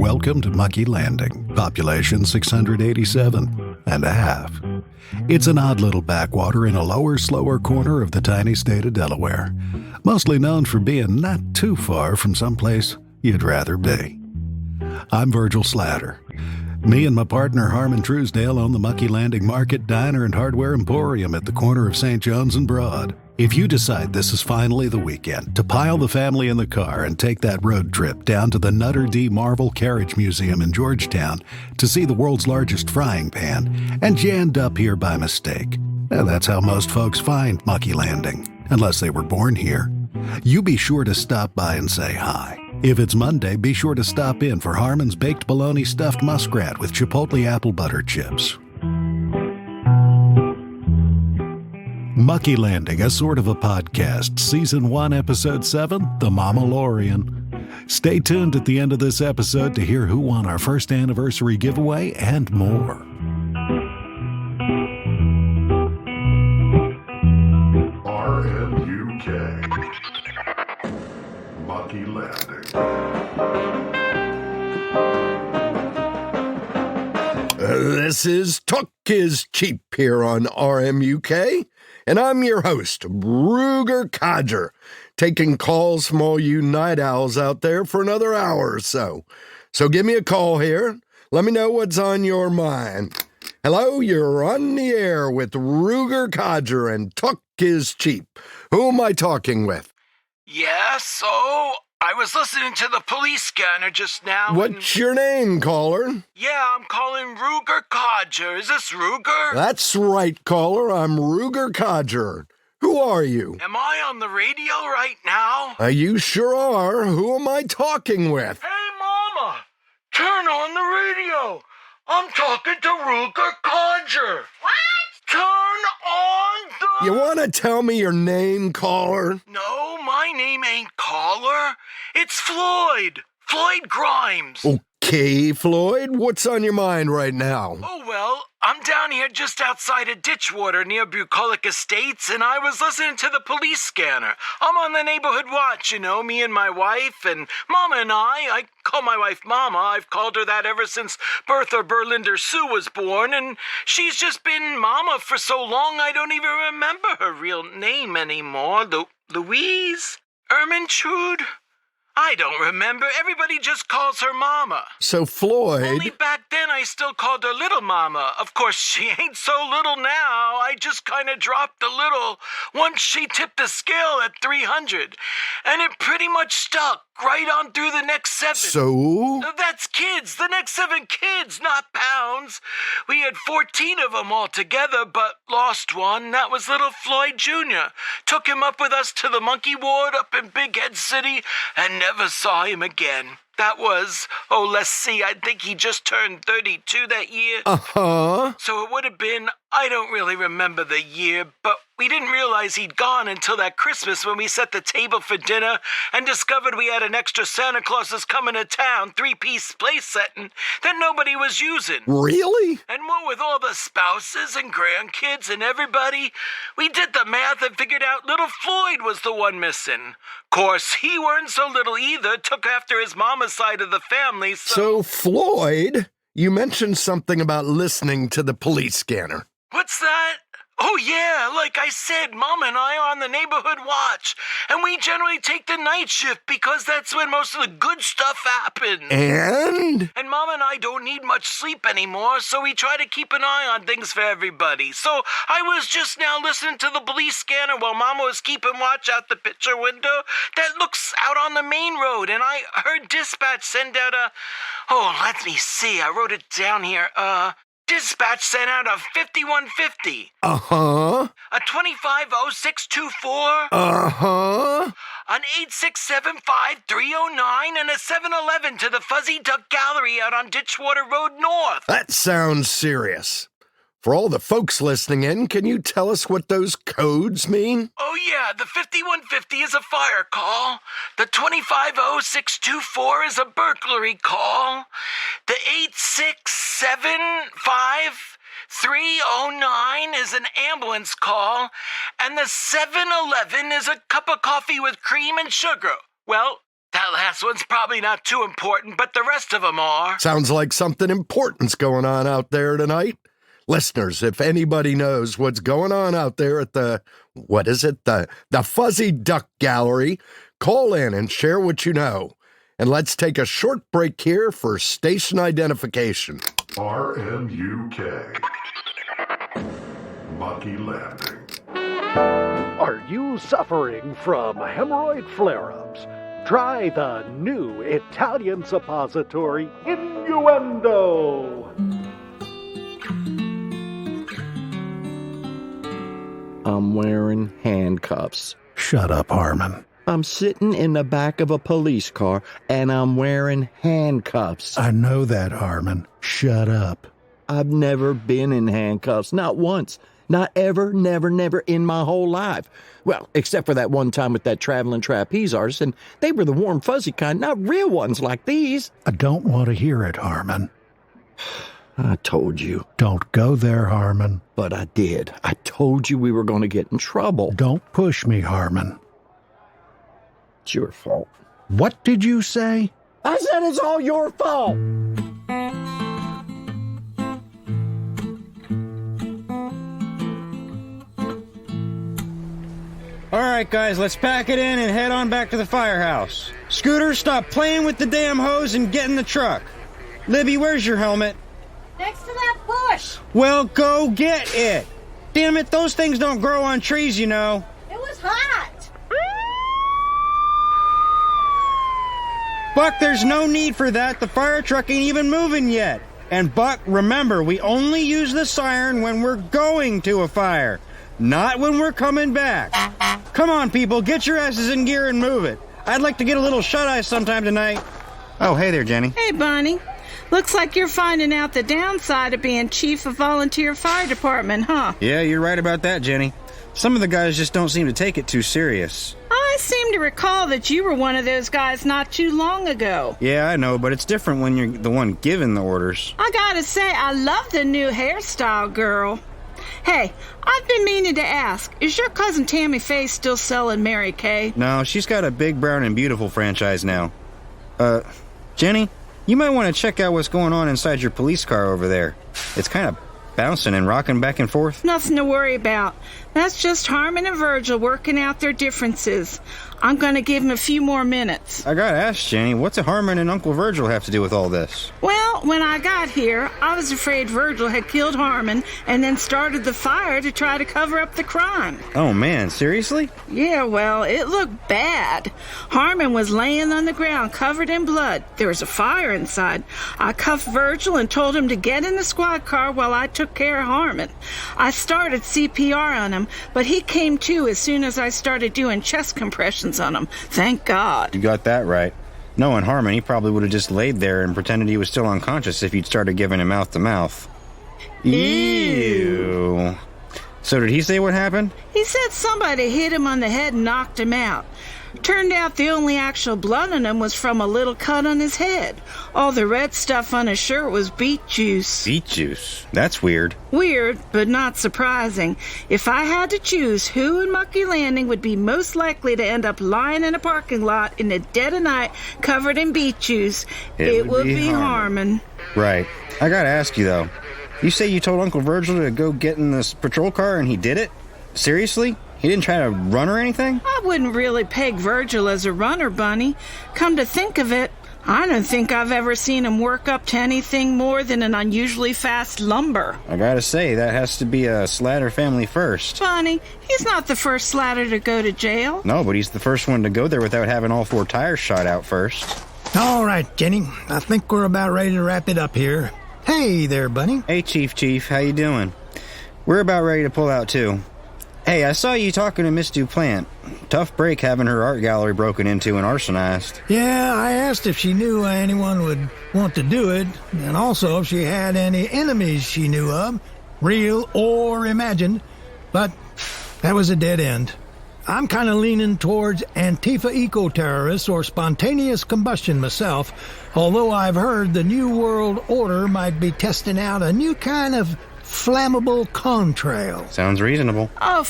Welcome to Muckey Landing, population 687 and a half. It's an odd little backwater in a lower, slower corner of the tiny state of Delaware, mostly known for being not too far from someplace you'd rather be. I'm Virgil Slatter. Me and my partner Harmon Truesdale own the Muckey Landing Market, Diner, and Hardware Emporium at the corner of St. John's and Broad. If you decide this is finally the weekend to pile the family in the car and take that road trip down to the Nutter D. Marvel Carriage Museum in Georgetown to see the world's largest frying pan, and you end up here by mistake, that's how most folks find Muckey Landing, unless they were born here. You be sure to stop by and say hi. If it's Monday, be sure to stop in for Harmon's Baked Bologna Stuffed Muskrat with Chipotle Apple Butter Chips. Muckey Landing, a sort of a podcast, Season 1, Episode 7, The Mamalorian. Stay tuned at the end of this episode to hear who won our first anniversary giveaway and more. RMUK Muckey Landing. This is Tuck is Cheefe here on RMUK, and I'm your host, Codger, taking calls from all you night owls out there for another hour or so. So give me a call here. Let me know what's on your mind. Hello, you're on the air with Codger and Tuck is Cheefe. Who am I talking with? Yeah, so I was listening to the police scanner just now. What's your name, caller? Yeah, I'm calling Codger. Is this Ruger? That's right, caller. I'm Codger. Who are you? Am I on the radio right now? You sure are. Who am I talking with? Hey, Mama! Turn on the radio! I'm talking to Codger. What? Turn on the... You want to tell me your name, caller? No, my name ain't Caller. It's Floyd. Floyd Grimes. Okay, Floyd. What's on your mind right now? Oh, well, I'm down here just outside of Ditchwater near Bucolic Estates, and I was listening to the police scanner. I'm on the neighborhood watch, you know, me and my wife, and Mama and I call my wife Mama. I've called her that ever since Bertha Berlinder Sue was born, and she's just been Mama for so long I don't even remember her real name anymore. Louise? Ermintrude? I don't remember. Everybody just calls her Mama. So, Floyd... Only back then I still called her Little Mama. Of course, she ain't so little now. I just kind of dropped a little once she tipped the scale at 300. And it pretty much stuck right on through the next 7. So? That's kids. The next 7 kids, not pounds. We had 14 of them altogether, but lost one. That was little Floyd Jr. Took him up with us to the monkey ward up in Big Head City and never saw him again. That was, let's see, I think he just turned 32 that year. Uh-huh. So it would have been, I don't really remember the year, but we didn't realize he'd gone until that Christmas when we set the table for dinner and discovered we had an extra Santa Claus is coming to town 3-piece place setting that nobody was using. Really? And what with all the spouses and grandkids and everybody, we did the math and figured out little Floyd was the one missing. Course, he weren't so little either, took after his mama's side of the family, So, Floyd, you mentioned something about listening to the police scanner. What's that? Oh, yeah, like I said, Mama and I are on the neighborhood watch, and we generally take the night shift because that's when most of the good stuff happens. And Mama and I don't need much sleep anymore, so we try to keep an eye on things for everybody. So I was just now listening to the police scanner while Mama was keeping watch out the picture window that looks out on the main road, and I heard dispatch send out let me see, I wrote it down here, Dispatch sent out a 5150. Uh-huh. A 250624. Uh-huh. An 8675309 and a 711 to the Fuzzy Duck Gallery out on Ditchwater Road North. That sounds serious. For all the folks listening in, can you tell us what those codes mean? Oh, yeah, the 5150 is a fire call. The 250624 is a burglary call. The 8675309 is an ambulance call. And the 711 is a cup of coffee with cream and sugar. Well, that That last one's probably not too important, but the rest of them are. Sounds like something important's going on out there tonight. Listeners, if anybody knows what's going on out there at the Fuzzy Duck Gallery, call in and share what you know. And let's take a short break here for station identification. RMUK. Muckey Landing. Are you suffering from hemorrhoid flare-ups? Try the new Italian suppository Innuendo. I'm wearing handcuffs. Shut up, Harmon. I'm sitting in the back of a police car, and I'm wearing handcuffs. I know that, Harmon. Shut up. I've never been in handcuffs, not once. Not ever, never in my whole life. Well, except for that one time with that traveling trapeze artist, and they were the warm, fuzzy kind, not real ones like these. I don't want to hear it, Harmon. I told you. Don't go there, Harmon. But I did. I told you we were going to get in trouble. Don't push me, Harmon. It's your fault. What did you say? I said it's all your fault. All right, guys, let's pack it in and head on back to the firehouse. Scooter, stop playing with the damn hose and get in the truck. Libby, where's your helmet? Next to that bush. Well, go get it. Damn it, those things don't grow on trees, you know. It was hot. Buck, there's no need for that. The fire truck ain't even moving yet. And Buck, remember, we only use the siren when we're going to a fire, not when we're coming back. Come on, people, get your asses in gear and move it. I'd like to get a little shut-eye sometime tonight. Oh, hey there, Jenny. Hey, Bunny. Looks like you're finding out the downside of being chief of volunteer fire department, huh? Yeah, you're right about that, Jenny. Some of the guys just don't seem to take it too serious. I seem to recall that you were one of those guys not too long ago. Yeah, I know, but it's different when you're the one giving the orders. I gotta say, I love the new hairstyle, girl. Hey, I've been meaning to ask, is your cousin Tammy Faye still selling Mary Kay? No, she's got a Big Brown and Beautiful franchise now. Jenny, you might want to check out what's going on inside your police car over there. It's kind of bouncing and rocking back and forth. Nothing to worry about. That's just Harmon and Virgil working out their differences. I'm gonna give them a few more minutes. I gotta ask, Jenny, what's Harmon and Uncle Virgil have to do with all this? Well, when I got here, I was afraid Virgil had killed Harmon and then started the fire to try to cover up the crime. Oh man, seriously? Yeah, well, it looked bad. Harmon was laying on the ground covered in blood. There was a fire inside. I cuffed Virgil and told him to get in the squad car while I took care of Harmon. I started CPR on him, but he came to as soon as I started doing chest compressions on him. Thank God. You got that right. Knowing Harmon, he probably would have just laid there and pretended he was still unconscious if you'd started giving him mouth-to-mouth. Ew. So did he say what happened? He said somebody hit him on the head and knocked him out. Turned out the only actual blood on him was from a little cut on his head. All the red stuff on his shirt was beet juice. Beet juice? That's weird. Weird, but not surprising. If I had to choose who in Muckey Landing would be most likely to end up lying in a parking lot in the dead of night covered in beet juice, it would be Harmon. Right. I gotta ask you, though. You say you told Uncle Virgil to go get in this patrol car and he did it? Seriously? He didn't try to run or anything? I wouldn't really peg Virgil as a runner, Bunny. Come to think of it, I don't think I've ever seen him work up to anything more than an unusually fast lumber. I gotta say, that has to be a Slatter family first. Bunny, he's not the first Slatter to go to jail. No, but he's the first one to go there without having all 4 tires shot out first. All right, Jenny. I think we're about ready to wrap it up here. Hey there, Bunny. Hey, Cheefe, how you doing? We're about ready to pull out, too. Hey, I saw you talking to Miss DuPlant. Tough break having her art gallery broken into and arsonized. Yeah, I asked if she knew anyone would want to do it, and also if she had any enemies she knew of, real or imagined, but that was a dead end. I'm kind of leaning towards Antifa eco-terrorists or spontaneous combustion myself, although I've heard the New World Order might be testing out a new kind of flammable contrail. Sounds reasonable. Oh,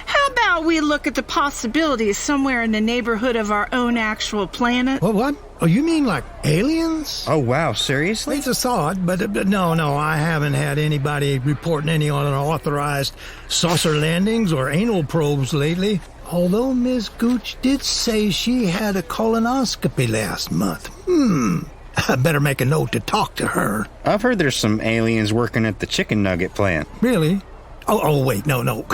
How about we look at the possibilities somewhere in the neighborhood of our own actual planet? Well, what? Oh, you mean like aliens? Oh, wow, seriously? It's a thought, but no, I haven't had anybody reporting any unauthorized saucer landings or anal probes lately. Although Miss Gooch did say she had a colonoscopy last month. I better make a note to talk to her. I've heard there's some aliens working at the chicken nugget plant. Really? Oh, wait, no.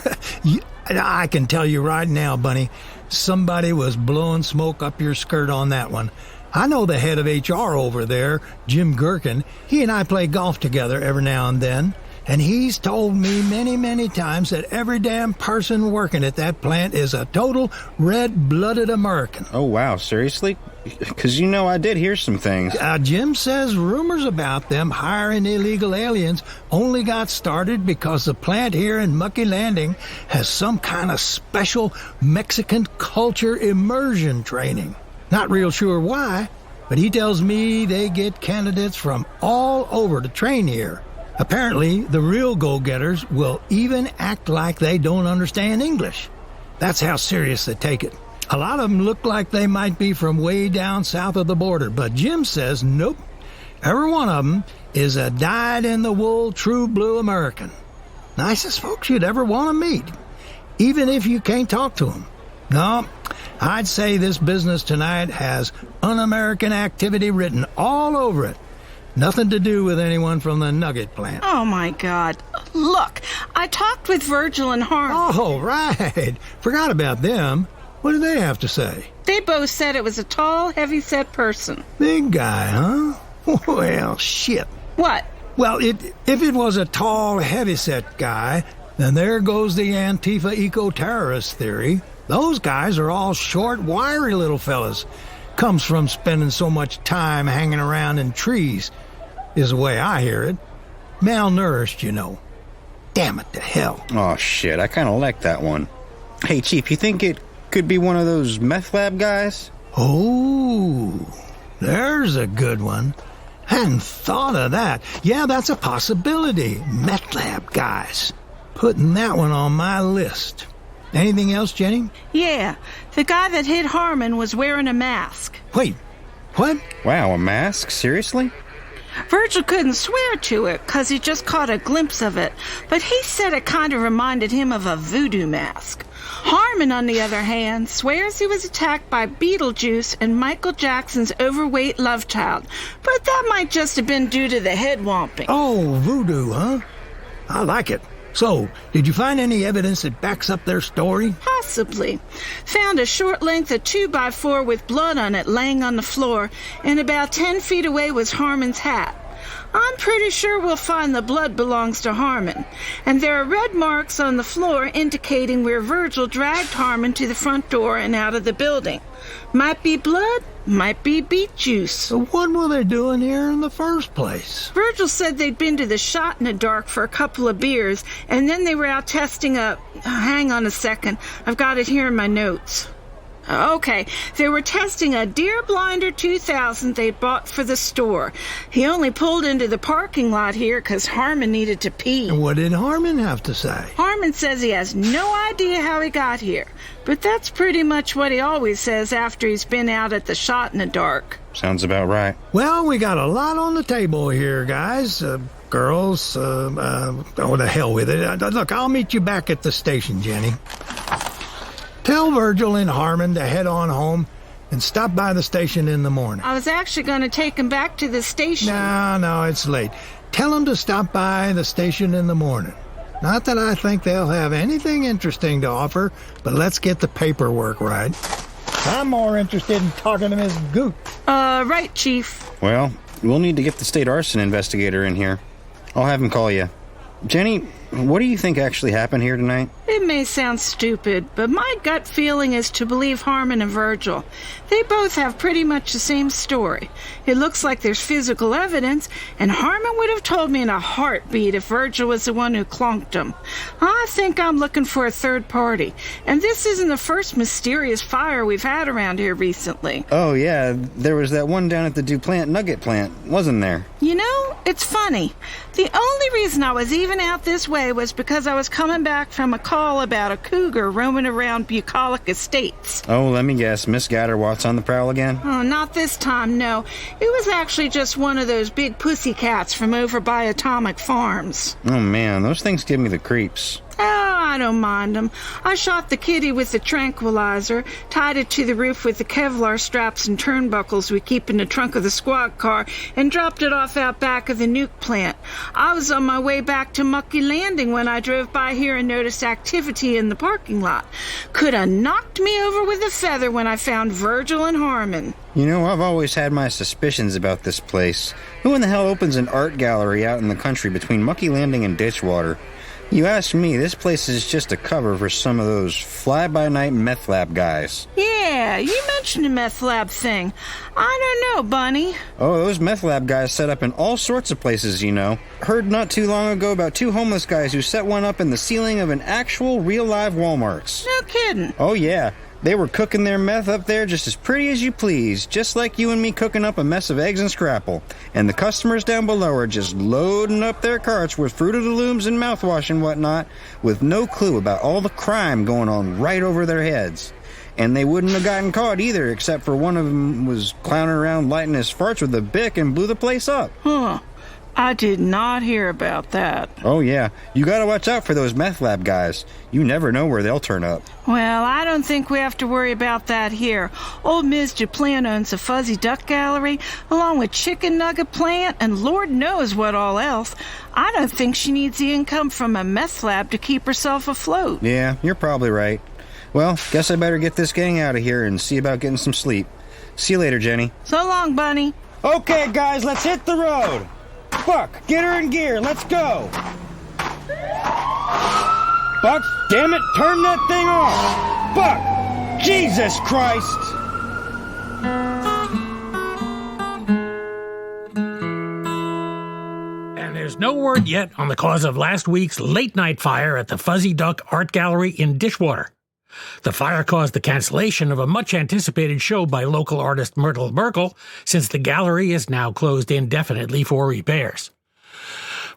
I can tell you right now, Bunny, somebody was blowing smoke up your skirt on that one. I know the head of HR over there, Jim Gherkin. He and I play golf together every now and then, and he's told me many, many times that every damn person working at that plant is a total red-blooded American. Oh, wow, seriously? Because I did hear some things. Jim says rumors about them hiring illegal aliens only got started because the plant here in Muckey Landing has some kind of special Mexican culture immersion training. Not real sure why, but he tells me they get candidates from all over to train here. Apparently, the real go-getters will even act like they don't understand English. That's how serious they take it. A lot of them look like they might be from way down south of the border, but Jim says nope. Every one of them is a dyed-in-the-wool, true blue American. Nicest folks you'd ever want to meet, even if you can't talk to them. No, I'd say this business tonight has un-American activity written all over it. Nothing to do with anyone from the nugget plant. Oh, my God. Look, I talked with Virgil and Harmon. Oh, right. Forgot about them. What did they have to say? They both said it was a tall, heavy-set person. Big guy, huh? Well, shit. What? Well, if it was a tall, heavy-set guy, then there goes the Antifa eco-terrorist theory. Those guys are all short, wiry little fellas. Comes from spending so much time hanging around in trees, is the way I hear it. Malnourished, Damn it to hell. Oh, shit, I kind of like that one. Hey, Cheefe, you think it could be one of those meth lab guys? Oh, there's a good one. Hadn't thought of that. Yeah, that's a possibility. Meth lab guys. Putting that one on my list. Anything else, Jenny? Yeah, the guy that hit Harmon was wearing a mask. Wait, what? Wow, a mask? Seriously? Virgil couldn't swear to it because he just caught a glimpse of it, but he said it kind of reminded him of a voodoo mask. Harmon, on the other hand, swears he was attacked by Beetlejuice and Michael Jackson's overweight love child, but that might just have been due to the head womping. Oh, voodoo, huh? I like it. So, did you find any evidence that backs up their story? Possibly. Found a short length of 2x4 with blood on it laying on the floor, and about 10 feet away was Harmon's hat. I'm pretty sure we'll find the blood belongs to Harmon, and there are red marks on the floor indicating where Virgil dragged Harmon to the front door and out of the building. Might be blood, might be beet juice. So what were they doing here in the first place? Virgil said they'd been to the Shot in the Dark for a couple of beers, and then they were out testing a... Hang on a second. I've got it here in my notes. Okay, they were testing a Deer Blinder 2000 they bought for the store. He only pulled into the parking lot here because Harmon needed to pee. And what did Harmon have to say? Harmon says he has no idea how he got here, but that's pretty much what he always says after he's been out at the Shot in the Dark. Sounds about right. Well, we got a lot on the table here, guys. Girls, oh, the hell with it. Look, I'll meet you back at the station, Jenny. Tell Virgil and Harmon to head on home and stop by the station in the morning. I was actually going to take him back to the station. No, it's late. Tell them to stop by the station in the morning. Not that I think they'll have anything interesting to offer, but let's get the paperwork right. I'm more interested in talking to Miss Gooch. Right, Chief. Well, we'll need to get the state arson investigator in here. I'll have him call you. Jenny, what do you think actually happened here tonight? It may sound stupid, but my gut feeling is to believe Harmon and Virgil. They both have pretty much the same story. It looks like there's physical evidence, and Harmon would have told me in a heartbeat if Virgil was the one who clonked him. I think I'm looking for a third party, and this isn't the first mysterious fire we've had around here recently. Oh, yeah, there was that one down at the DuPont Nugget plant, wasn't there? You know, it's funny. The only reason I was even out this way was because I was coming back from a call all about a cougar roaming around bucolic estates. Oh, let me guess. Miss Gatterwatt's on the prowl again? Oh, not this time, no. It was actually just one of those big pussy cats from over by Atomic Farms. Oh, man, those things give me the creeps. Oh, I don't mind them. I shot the kitty with the tranquilizer, tied it to the roof with the Kevlar straps and turnbuckles we keep in the trunk of the squad car, and dropped it off out back of the nuke plant. I was on my way back to Muckey Landing when I drove by here and noticed activity in the parking lot. Could have knocked me over with a feather when I found Virgil and Harmon. You know, I've always had my suspicions about this place. Who in the hell opens an art gallery out in the country between Muckey Landing and Ditchwater? You ask me, this place is just a cover for some of those fly-by-night meth lab guys. Yeah, you mentioned the meth lab thing. I don't know, Bunny. Oh, those meth lab guys set up in all sorts of places, you know. Heard not too long ago about 2 homeless guys who set one up in the ceiling of an actual real-live Walmart's. No kidding. Oh, yeah. They were cooking their meth up there just as pretty as you please, just like you and me cooking up a mess of eggs and scrapple. And the customers down below are just loading up their carts with Fruit of the Looms and mouthwash and whatnot, with no clue about all the crime going on right over their heads. And they wouldn't have gotten caught either, except for one of them was clowning around lighting his farts with a Bic and blew the place up. Huh. I did not hear about that. Oh, yeah. You gotta watch out for those meth lab guys. You never know where they'll turn up. Well, I don't think we have to worry about that here. Old Ms. Duplan owns a fuzzy duck gallery, along with chicken nugget plant, and Lord knows what all else. I don't think she needs the income from a meth lab to keep herself afloat. Yeah, you're probably right. Well, guess I better get this gang out of here and see about getting some sleep. See you later, Jenny. So long, Bunny. Okay, guys, let's hit the road. Buck, get her in gear. Let's go. Buck, damn it, turn that thing off. Buck, Jesus Christ. And there's no word yet on the cause of last week's late-night fire at the Fuzzy Duck Art Gallery in Ditchwater. The fire caused the cancellation of a much-anticipated show by local artist Myrtle Merkel, since the gallery is now closed indefinitely for repairs.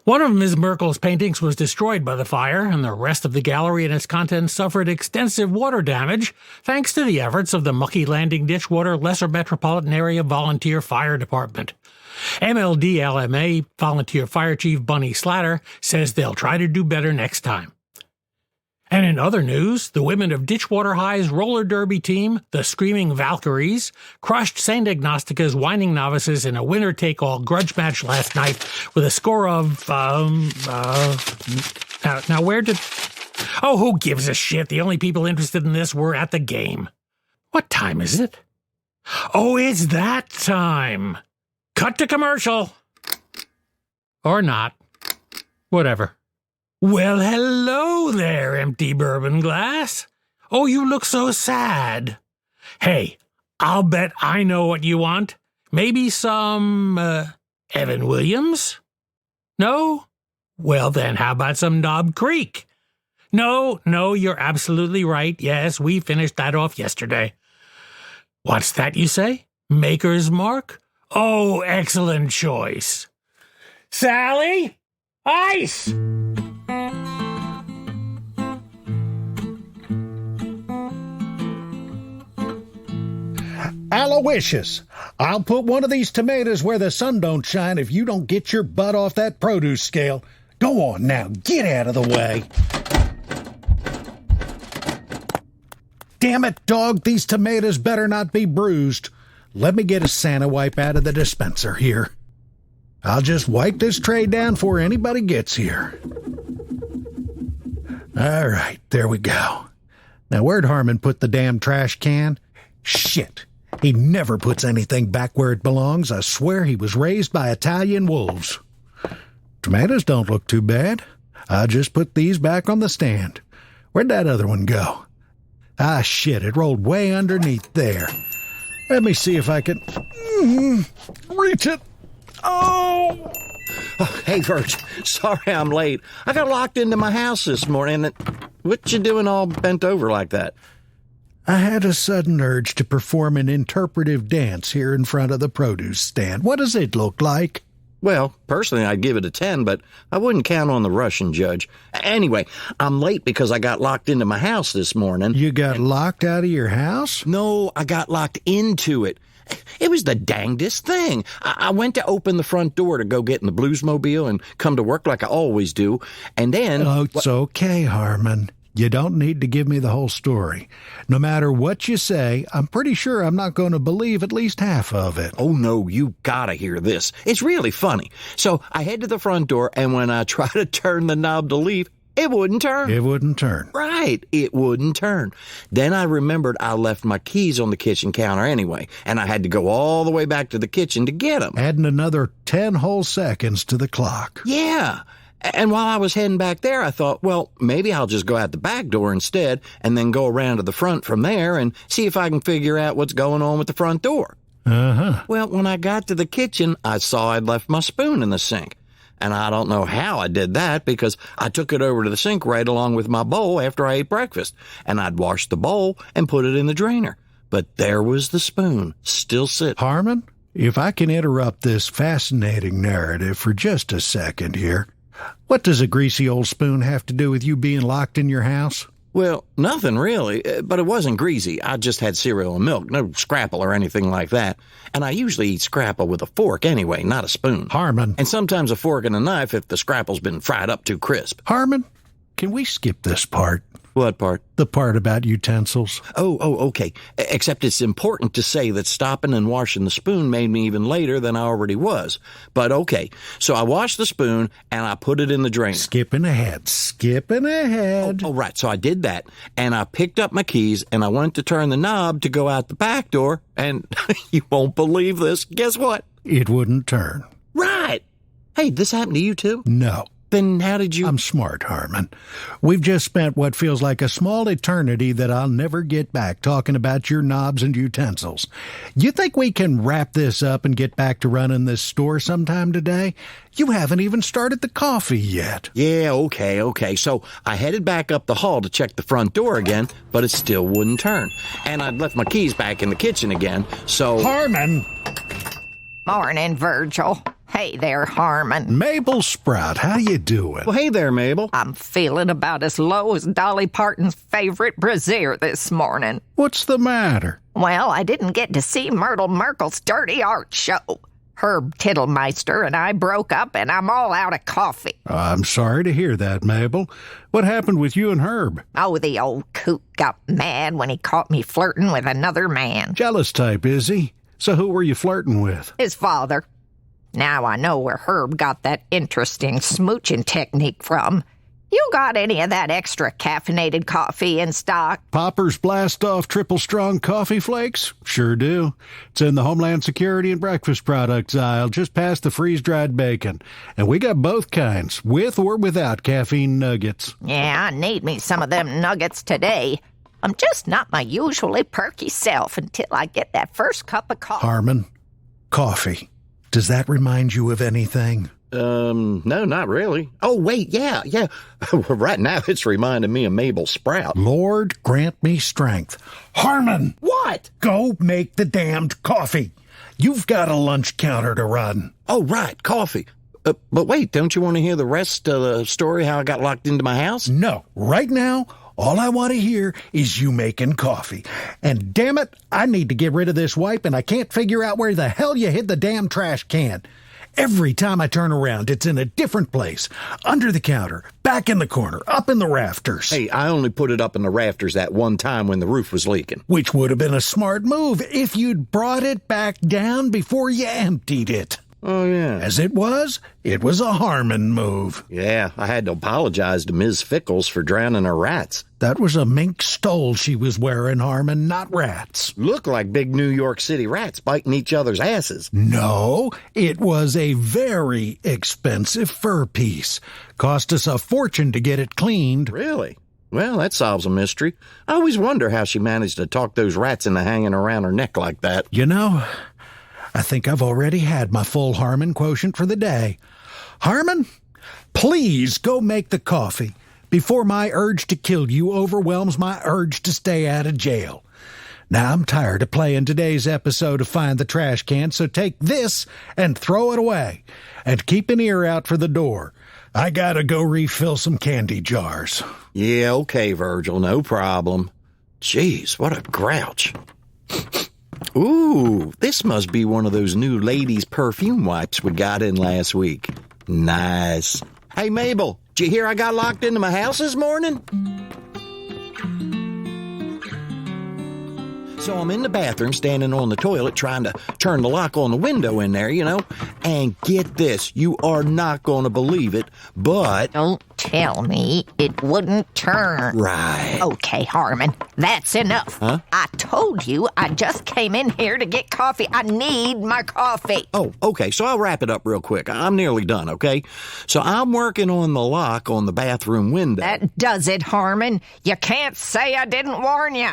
One of Ms. Merkel's paintings was destroyed by the fire, and the rest of the gallery and its contents suffered extensive water damage, thanks to the efforts of the Muckey Landing-Ditchwater Lesser Metropolitan Area Volunteer Fire Department. MLD-LMA Volunteer Fire Chief Bunny Slatter says they'll try to do better next time. And in other news, the women of Ditchwater High's roller derby team, the Screaming Valkyries, crushed St. Ignastica's Whining Novices in a winner-take-all grudge match last night with a score of, now where did... Oh, who gives a shit? The only people interested in this were at the game. What time is it? Oh, it's that time. Cut to commercial. Or not. Whatever. Well, hello there, empty bourbon glass. Oh, you look so sad. Hey, I'll bet I know what you want. Maybe some, Evan Williams? No? Well then, how about some Knob Creek? No, you're absolutely right. Yes, we finished that off yesterday. What's that you say? Maker's Mark? Oh, excellent choice. Sally? Ice! Aloysius, I'll put one of these tomatoes where the sun don't shine if you don't get your butt off that produce scale. Go on now, get out of the way. Damn it, dog, these tomatoes better not be bruised. Let me get a Santa wipe out of the dispenser here. I'll just wipe this tray down before anybody gets here. All right, there we go. Now, where'd Harmon put the damn trash can? Shit. He never puts anything back where it belongs. I swear he was raised by Italian wolves. Tomatoes don't look too bad. I'll just put these back on the stand. Where'd that other one go? Ah, shit, it rolled way underneath there. Let me see if I can... reach it. Oh! Hey, Virgil, sorry I'm late. I got locked into my house this morning. What you doing all bent over like that? I had a sudden urge to perform an interpretive dance here in front of the produce stand. What does it look like? Well, personally, I'd give it a 10, but I wouldn't count on the Russian judge. Anyway, I'm late because I got locked into my house this morning. You got locked out of your house? No, I got locked into it. It was the dangdest thing. I went to open the front door to go get in the Bluesmobile and come to work like I always do, and then... Oh, it's okay, Harmon. You don't need to give me the whole story. No matter what you say, I'm pretty sure I'm not going to believe at least half of it. Oh, no, you gotta hear this. It's really funny. So I head to the front door, and when I try to turn the knob to leave, it wouldn't turn. It wouldn't turn. Right, it wouldn't turn. Then I remembered I left my keys on the kitchen counter anyway, and I had to go all the way back to the kitchen to get them. Adding another 10 whole seconds to the clock. Yeah. And while I was heading back there, I thought, well, maybe I'll just go out the back door instead and then go around to the front from there and see if I can figure out what's going on with the front door. Uh-huh. Well, when I got to the kitchen, I saw I'd left my spoon in the sink. And I don't know how I did that because I took it over to the sink right along with my bowl after I ate breakfast. And I'd washed the bowl and put it in the drainer. But there was the spoon, still sitting. Harmon, if I can interrupt this fascinating narrative for just a second here. What does a greasy old spoon have to do with you being locked in your house? Well, nothing really, but it wasn't greasy. I just had cereal and milk, no scrapple or anything like that. And I usually eat scrapple with a fork anyway, not a spoon. Harmon. And sometimes a fork and a knife if the scrapple's been fried up too crisp. Harmon, can we skip this part? What part? The part about utensils. Oh, okay. Except it's important to say that stopping and washing the spoon made me even later than I already was. But okay, so I washed the spoon and I put it in the drainer. Skipping ahead. Oh, right, so I did that. And I picked up my keys and I went to turn the knob to go out the back door. And you won't believe this. Guess what? It wouldn't turn. Right. Hey, this happened to you too? No. Then how did you... I'm smart, Harmon. We've just spent what feels like a small eternity that I'll never get back talking about your knobs and utensils. You think we can wrap this up and get back to running this store sometime today? You haven't even started the coffee yet. Yeah, okay. So I headed back up the hall to check the front door again, but it still wouldn't turn. And I'd left my keys back in the kitchen again, so... Harmon! Morning, Virgil. Hey there, Harmon. Mabel Sprout, how you doing? Well, hey there, Mabel. I'm feeling about as low as Dolly Parton's favorite brassiere this morning. What's the matter? Well, I didn't get to see Myrtle Merkel's dirty art show. Herb Tittlemeister and I broke up, and I'm all out of coffee. I'm sorry to hear that, Mabel. What happened with you and Herb? Oh, the old coot got mad when he caught me flirting with another man. Jealous type, is he? So who were you flirting with? His father. Now I know where Herb got that interesting smooching technique from. You got any of that extra caffeinated coffee in stock? Popper's Blast Off Triple Strong Coffee Flakes? Sure do. It's in the Homeland Security and Breakfast Products aisle, just past the freeze-dried bacon. And we got both kinds, with or without caffeine nuggets. Yeah, I need me some of them nuggets today. I'm just not my usually perky self until I get that first cup of coffee. Harmon, coffee. Does that remind you of anything? No, not really. Oh, wait, yeah. Right now it's reminding me of Mabel Sprout. Lord grant me strength. Harmon! What? Go make the damned coffee. You've got a lunch counter to run. Oh, right, coffee. But wait, don't you want to hear the rest of the story, how I got locked into my house? No, right now, all I want to hear is you making coffee. And damn it, I need to get rid of this wipe, and I can't figure out where the hell you hid the damn trash can. Every time I turn around, it's in a different place. Under the counter, back in the corner, up in the rafters. Hey, I only put it up in the rafters that one time when the roof was leaking. Which would have been a smart move if you'd brought it back down before you emptied it. Oh, yeah. As it was a Harmon move. Yeah, I had to apologize to Ms. Fickles for drowning her rats. That was a mink stole she was wearing, Harmon, not rats. Look like big New York City rats biting each other's asses. No, it was a very expensive fur piece. Cost us a fortune to get it cleaned. Really? Well, that solves a mystery. I always wonder how she managed to talk those rats into hanging around her neck like that. You know, I think I've already had my full Harmon quotient for the day. Harmon, please go make the coffee before my urge to kill you overwhelms my urge to stay out of jail. Now I'm tired of playing today's episode of Find the Trash Can, so take this and throw it away. And keep an ear out for the door. I gotta go refill some candy jars. Yeah, okay, Virgil, no problem. Jeez, what a grouch. Ooh, this must be one of those new ladies' perfume wipes we got in last week. Nice. Hey, Mabel, did you hear I got locked into my house this morning? So I'm in the bathroom, standing on the toilet, trying to turn the lock on the window in there, you know? And get this, you are not going to believe it, but... Don't tell me it wouldn't turn. Right. Okay, Harmon, that's enough. Huh? I told you I just came in here to get coffee. I need my coffee. Oh, okay, so I'll wrap it up real quick. I'm nearly done, okay? So I'm working on the lock on the bathroom window. That does it, Harmon. You can't say I didn't warn you.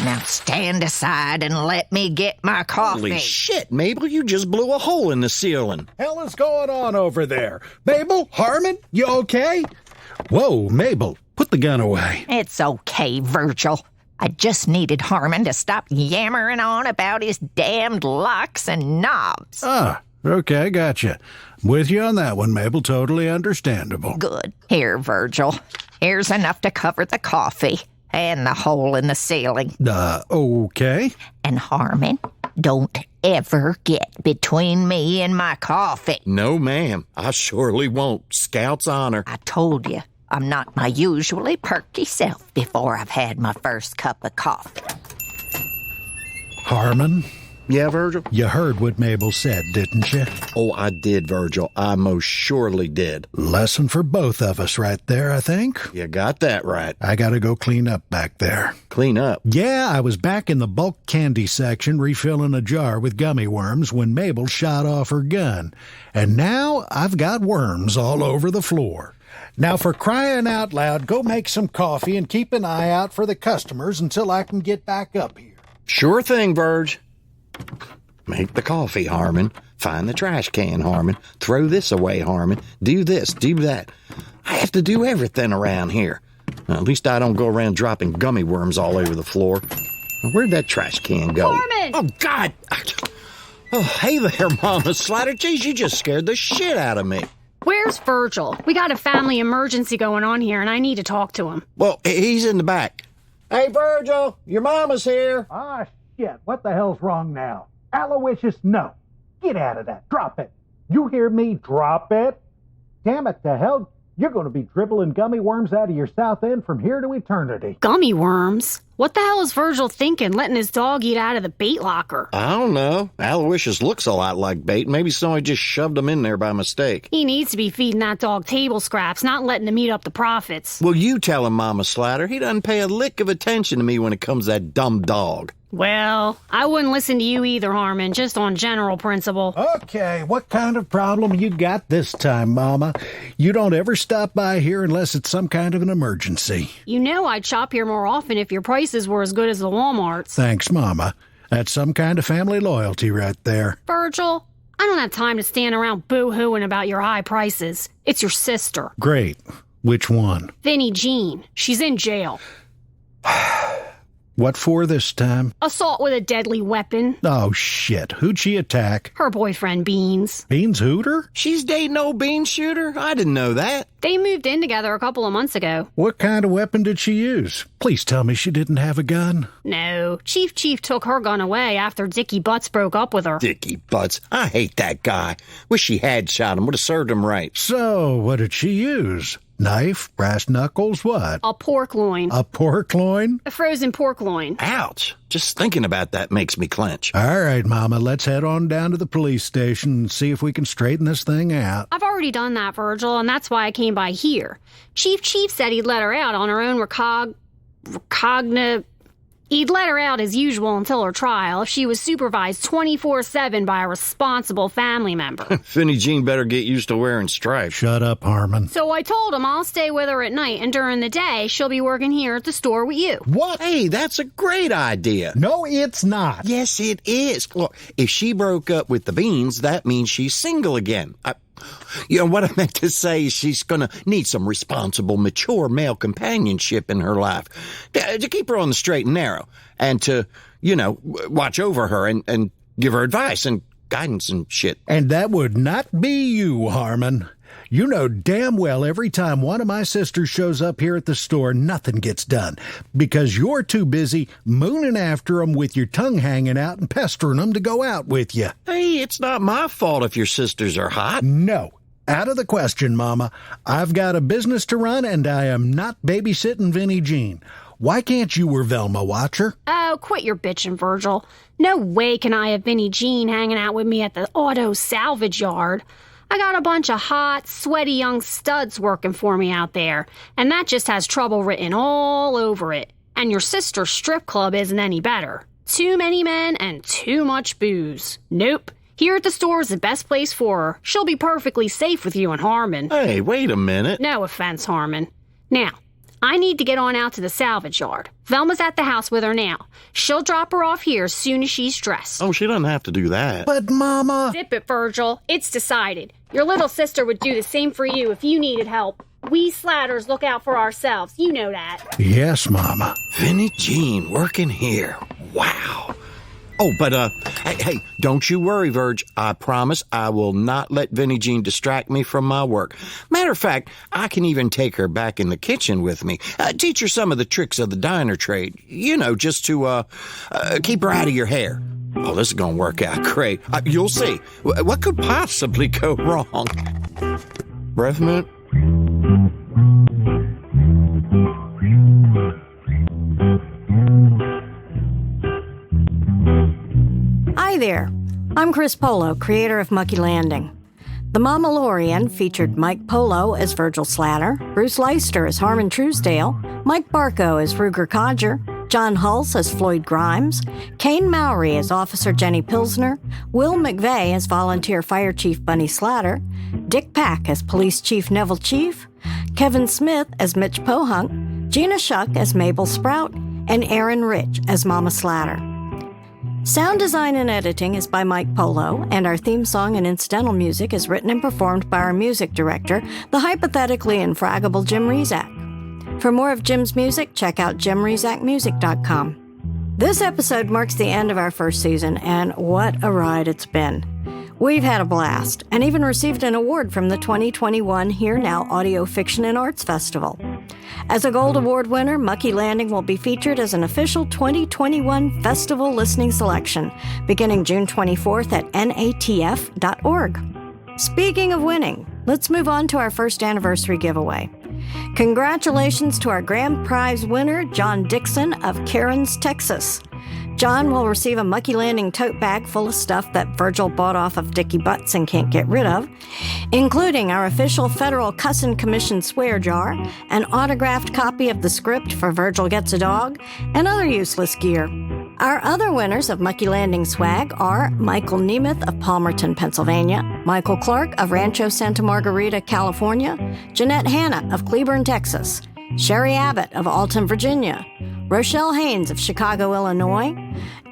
Now stand aside and let me get my coffee. Holy shit, Mabel, you just blew a hole in the ceiling. Hell is going on over there? Mabel? Harmon? You okay? Whoa, Mabel, put the gun away. It's okay, Virgil. I just needed Harmon to stop yammering on about his damned locks and knobs. Ah, okay, gotcha. With you on that one, Mabel, totally understandable. Good. Here, Virgil. Here's enough to cover the coffee. And the hole in the ceiling. Okay. And Harmon, don't ever get between me and my coffee. No, ma'am. I surely won't. Scout's honor. I told you, I'm not my usually perky self before I've had my first cup of coffee. Harmon? Yeah, Virgil? You heard what Mabel said, didn't you? Oh, I did, Virgil. I most surely did. Lesson for both of us right there, I think. You got that right. I gotta go clean up back there. Clean up? Yeah, I was back in the bulk candy section refilling a jar with gummy worms when Mabel shot off her gun. And now I've got worms all over the floor. Now, for crying out loud, go make some coffee and keep an eye out for the customers until I can get back up here. Sure thing, Virg. Make the coffee, Harmon. Find the trash can, Harmon. Throw this away, Harmon. Do this, do that. I have to do everything around here. At least I don't go around dropping gummy worms all over the floor. Where'd that trash can go? Harmon! Oh, God! Oh, hey there, Mama Slatter. Geez, you just scared the shit out of me. Where's Virgil? We got a family emergency going on here, and I need to talk to him. Well, he's in the back. Hey, Virgil, your mama's here. Ah, shit, what the hell's wrong now? Aloysius, no. Get out of that. Drop it. You hear me? Drop it. Damn it, the hell? You're going to be dribbling gummy worms out of your south end from here to eternity. Gummy worms? What the hell is Virgil thinking, letting his dog eat out of the bait locker? I don't know. Aloysius looks a lot like bait. Maybe somebody just shoved him in there by mistake. He needs to be feeding that dog table scraps, not letting him eat up the profits. Well, you tell him, Mama Slatter. He doesn't pay a lick of attention to me when it comes to that dumb dog. Well, I wouldn't listen to you either, Harmon, just on general principle. Okay, what kind of problem you got this time, Mama? You don't ever stop by here unless it's some kind of an emergency. You know I'd shop here more often if your prices were as good as the Walmart's. Thanks, Mama. That's some kind of family loyalty right there. Virgil, I don't have time to stand around boo-hooing about your high prices. It's your sister. Great. Which one? Vinnie Jean. She's in jail. What for this time? Assault with a deadly weapon. Oh, shit. Who'd she attack? Her boyfriend, Beans. Beans Hooter? She's dating old Bean Shooter? I didn't know that. They moved in together a couple of months ago. What kind of weapon did she use? Please tell me she didn't have a gun. No. Cheefe took her gun away after Dickie Butts broke up with her. Dickie Butts. I hate that guy. Wish she had shot him. Would have served him right. So, what did she use? Knife? Brass knuckles? What? A pork loin. A pork loin? A frozen pork loin. Ouch. Just thinking about that makes me clench. All right, Mama, let's head on down to the police station and see if we can straighten this thing out. I've already done that, Virgil, and that's why I came by here. Cheefe said he'd let her out on her own He'd let her out as usual until her trial if she was supervised 24/7 by a responsible family member. Vinnie Jean better get used to wearing stripes. Shut up, Harmon. So I told him I'll stay with her at night, and during the day, she'll be working here at the store with you. What? Hey, that's a great idea. No, it's not. Yes, it is. Look, if she broke up with the Beans, that means she's single again. What I meant to say is she's going to need some responsible, mature male companionship in her life to keep her on the straight and narrow and to, watch over her and give her advice and guidance and shit. And that would not be you, Harmon. You know damn well every time one of my sisters shows up here at the store, nothing gets done because you're too busy mooning after 'em with your tongue hanging out and pestering 'em to go out with you. Hey, it's not my fault if your sisters are hot. No. Out of the question, Mama. I've got a business to run, and I am not babysitting Vinnie Jean. Why can't you or Velma watch her? Oh, quit your bitching, Virgil. No way can I have Vinnie Jean hanging out with me at the auto salvage yard. I got a bunch of hot, sweaty young studs working for me out there, and that just has trouble written all over it. And your sister's strip club isn't any better. Too many men and too much booze. Nope. Here at the store is the best place for her. She'll be perfectly safe with you and Harmon. Hey, wait a minute. No offense, Harmon. Now, I need to get on out to the salvage yard. Velma's at the house with her now. She'll drop her off here as soon as she's dressed. Oh, she doesn't have to do that. But, Mama... Zip it, Virgil. It's decided. Your little sister would do the same for you if you needed help. We Slatters look out for ourselves. You know that. Yes, Mama. Vinnie Jean working here. Wow. Oh, but, hey, don't you worry, Virg. I promise I will not let Vinnie Jean distract me from my work. Matter of fact, I can even take her back in the kitchen with me. Teach her some of the tricks of the diner trade. Just to, keep her out of your hair. Oh, this is gonna work out great. You'll see. What could possibly go wrong? Breath mint? Hi there. I'm Chris Polo, creator of Muckey Landing. The Mamalorian featured Mike Polo as Virgil Slatter, Bruce Leister as Harmon Truesdale, Mike Barko as Ruger Codger, John Hulse as Floyd Grimes, Kane Mowrey as Officer Jenny Pilsner, Will McVay as Volunteer Fire Chief Bunny Slatter, Dick Pack as Police Chief Neville Cheefe, Kevin Smith as Mitch Pohunk, Gina Shuck as Mabel Sprout, and Aaron Rich as Mama Slatter. Sound design and editing is by Mike Polo, and our theme song and incidental music is written and performed by our music director, the hypothetically infraggable Jim Rezac. For more of Jim's music, check out jimrezakmusic.com. This episode marks the end of our first season, and what a ride it's been. We've had a blast, and even received an award from the 2021 Here Now Audio Fiction and Arts Festival. As a Gold Award winner, Muckey Landing will be featured as an official 2021 festival listening selection, beginning June 24th at natf.org. Speaking of winning, let's move on to our first anniversary giveaway. Congratulations to our grand prize winner, John Dixon of Cairns, Texas. John will receive a Muckey Landing tote bag full of stuff that Virgil bought off of Dickie Butts and can't get rid of, including our official federal Cussin Commission swear jar, an autographed copy of the script for Virgil Gets a Dog, and other useless gear. Our other winners of Muckey Landing swag are Michael Nemeth of Palmerton, Pennsylvania, Michael Clark of Rancho Santa Margarita, California, Jeanette Hanna of Cleburne, Texas, Sherry Abbott of Alton, Virginia, Rochelle Haynes of Chicago, Illinois,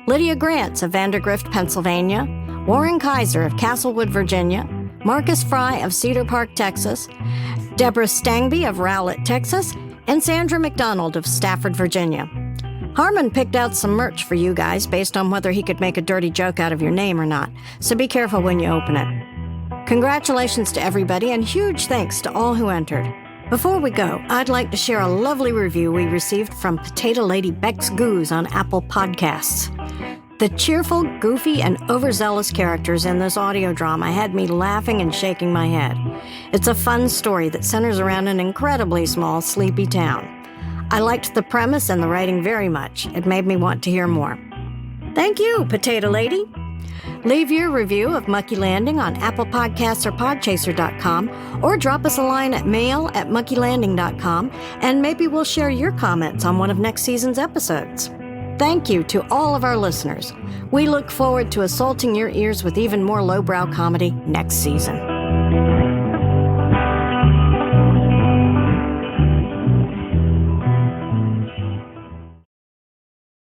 Lydia Grants of Vandergrift, Pennsylvania, Warren Kaiser of Castlewood, Virginia, Marcus Fry of Cedar Park, Texas, Deborah Stangby of Rowlett, Texas, and Sandra McDonald of Stafford, Virginia. Harmon picked out some merch for you guys based on whether he could make a dirty joke out of your name or not, so be careful when you open it. Congratulations to everybody, and huge thanks to all who entered. Before we go, I'd like to share a lovely review we received from Potato Lady Bex Goose on Apple Podcasts. The cheerful, goofy, and overzealous characters in this audio drama had me laughing and shaking my head. It's a fun story that centers around an incredibly small, sleepy town. I liked the premise and the writing very much. It made me want to hear more. Thank you, Potato Lady. Leave your review of Muckey Landing on Apple Podcasts or Podchaser.com, or drop us a line at mail@muckeylanding.com, and maybe we'll share your comments on one of next season's episodes. Thank you to all of our listeners. We look forward to assaulting your ears with even more lowbrow comedy next season.